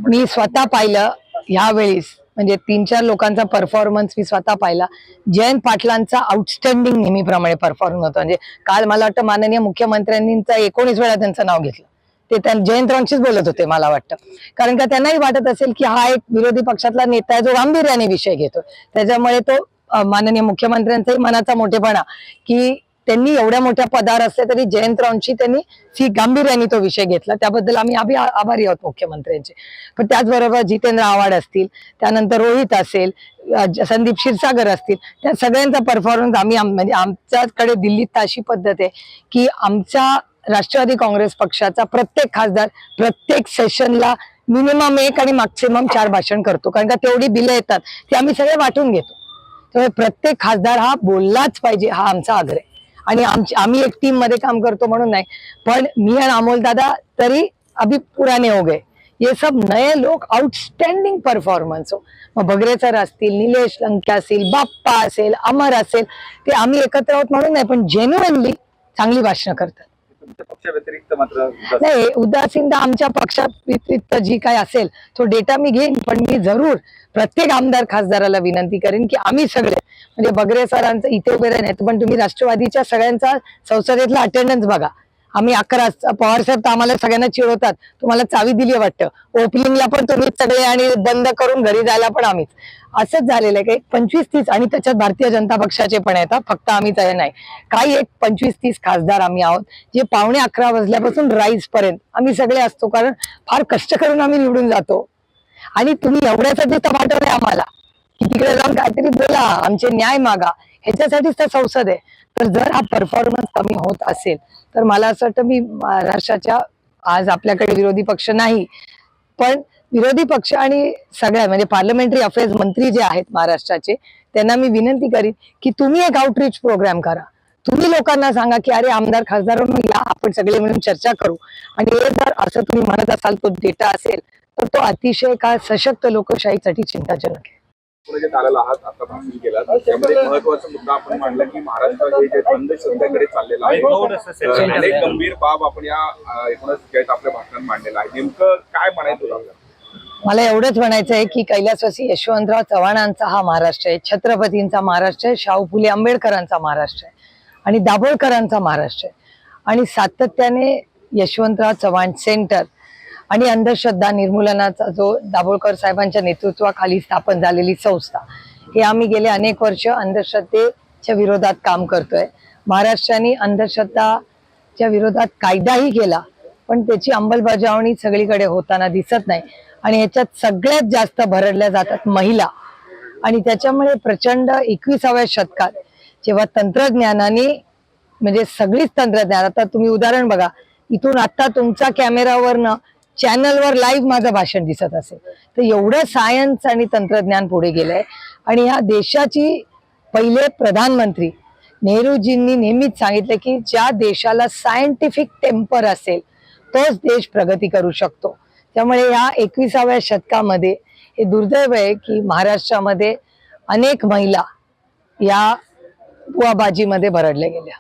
मी स्वतः पाहिलं ह्यावेळेस, म्हणजे 3-4 लोकांचा परफॉर्मन्स मी स्वतः पाहिला. जयंत पाटलांचा आउटस्टँडिंग नेहमीप्रमाणे परफॉर्मन्स होता. म्हणजे काल मला वाटतं माननीय मुख्यमंत्र्यांनींचा 19 वेळा त्यांचं नाव घेतलं. ते जयंतरावांशीच बोलत होते मला वाटतं. कारण का त्यांनाही वाटत असेल की हा एक विरोधी पक्षातला नेता आहे जो गांभीर्याने विषय घेतोय. त्याच्यामुळे तो माननीय मुख्यमंत्र्यांचाही मनाचा मोठेपणा की त्यांनी एवढ्या मोठ्या पदावर असले तरी जयंतरावांशी त्यांनी गांभीर्याने तो विषय घेतला. त्याबद्दल आम्ही आभारी आहोत मुख्यमंत्र्यांचे. पण त्याचबरोबर जितेंद्र आव्हाड असतील, त्यानंतर रोहित असेल, संदीप क्षीरसागर असतील, त्या सगळ्यांचा परफॉर्मन्स म्हणजे आमच्याकडे दिल्लीत अशी पद्धत आहे की आमच्या राष्ट्रवादी काँग्रेस पक्षाचा प्रत्येक खासदार प्रत्येक सेशनला मिनिमम 1 आणि मॅक्सिमम 4 भाषण करतो. कारण का तेवढी बिलं येतात ती आम्ही सगळे वाटून घेतो. त्यामुळे प्रत्येक खासदार हा बोललाच पाहिजे, हा आमचा आग्रह आहे. आणि आम्ही एक टीम मध्ये काम करतो म्हणून नाही, पण मी आणि अमोल दादा तरी अभी पुराने हो गए. ये सब नए लोग आउटस्टँडिंग परफॉर्मन्स हो. मग बगरे सर असतील, निलेश लंके असतील, बाप्पा असेल, अमर असेल, ते आम्ही एकत्र आहोत म्हणून नाही, पण जेन्युइनली चांगली भाषणं करतात. पक्ष व्यतिरिक्त मात्र नाही, उदासीनता आमच्या पक्षा व्यतिरिक्त जी काय असेल तो डेटा मी घेईन, पण मी जरूर प्रत्येक आमदार खासदाराला विनंती करेन की आम्ही सगळे, म्हणजे बगरे सरांचं इथे उभे राहण्यात, पण तुम्ही राष्ट्रवादीच्या सगळ्यांचा संसदेतला अटेंडन्स बघा. आम्ही 11, पवार साहेब तर आम्हाला सगळ्यांना चिडवतात, तुम्हाला चावी दिली वाटतं, ओपनिंगला पण तुम्हीच सगळे आणि बंद करून घरी जायला पण आम्हीच. असंच झालेलं आहे. काही 25-30 आणि त्याच्यात भारतीय जनता पक्षाचे पण आहेत, फक्त आम्हीच आहे नाही. काही एक 25-30 खासदार आम्ही आहोत जे 11:15 वाजल्यापासून राईज पर्यंत आम्ही सगळे असतो. कारण फार कष्ट करून आम्ही निवडून जातो. आणि तुम्ही एवढ्यासाठी टमाटो नाही आम्हाला की तिकडे जाऊन काहीतरी बोला, आमचे न्याय मागा, ह्याच्यासाठीच तर संसद आहे. तर जर हा परफॉर्मन्स कमी होत असेल तर मला असं वाटतं, मी महाराष्ट्राच्या, आज आपल्याकडे विरोधी पक्ष नाही, पण विरोधी पक्ष आणि सगळ्या म्हणजे पार्लमेंटरी अफेअर्स मंत्री जे आहेत महाराष्ट्राचे, त्यांना मी विनंती करीन की तुम्ही एक आउटरीच प्रोग्राम करा. तुम्ही लोकांना सांगा की अरे आमदार खासदारांनो या, आपण सगळे मिळून चर्चा करू. आणि हे जर असं तुम्ही म्हणत असाल तो डेटा असेल तर तो अतिशय का सशक्त लोकशाहीसाठी चिंताजनक आहे. पुढे जे चालला आहात, आता भाषण केलं त्यामध्ये एक महत्त्वाचा मुद्दा आपण मांडला की महाराष्ट्रात हे जे अंधश्रद्धेकडे चाललेलं आहे, अनेक गंभीर बाब आपण या 19 आपल्या भाषणात मांडलेलं आहे. नेमकं काय म्हणायचं आपल्याला? मला एवढंच म्हणायचं आहे की कैलासवासी यशवंतराव चव्हाणांचा हा महाराष्ट्र आहे, छत्रपतींचा महाराष्ट्र आहे, शाहू फुले आंबेडकरांचा महाराष्ट्र आहे आणि दाभोळकरांचा महाराष्ट्र आहे. आणि सातत्याने यशवंतराव चव्हाण सेंटर आणि अंधश्रद्धा निर्मूलनाचा जो दाभोळकर साहेबांच्या नेतृत्वाखाली स्थापन झालेली संस्था, हे आम्ही गेले अनेक वर्ष अंधश्रद्धेच्या विरोधात काम करतोय. महाराष्ट्राने अंधश्रद्धाच्या विरोधात कायदाही केला, पण त्याची अंमलबजावणी सगळीकडे होताना दिसत नाही. आणि ह्याच्यात सगळ्यात जास्त भरडल्या जातात महिला. आणि त्याच्यामुळे प्रचंड 21व्या शतकात जेव्हा तंत्रज्ञानाने, म्हणजे सगळीच तंत्रज्ञान, आता तुम्ही उदाहरण बघा, इथून आता तुमचा कॅमेरावरनं चॅनलवर लाईव्ह माझं भाषण दिसत असेल, तर एवढं सायन्स आणि तंत्रज्ञान पुढे गेलंय. आणि ह्या देशाची पहिले प्रधानमंत्री नेहरूजींनी नेहमीच सांगितलं की ज्या देशाला सायंटिफिक टेम्पर असेल तोच देश प्रगती करू शकतो. त्यामुळे या 21व्या शतकामध्ये हे दुर्दैव आहे की महाराष्ट्रामध्ये अनेक महिला या बुवाबाजीमध्ये भरडल्या गेल्या.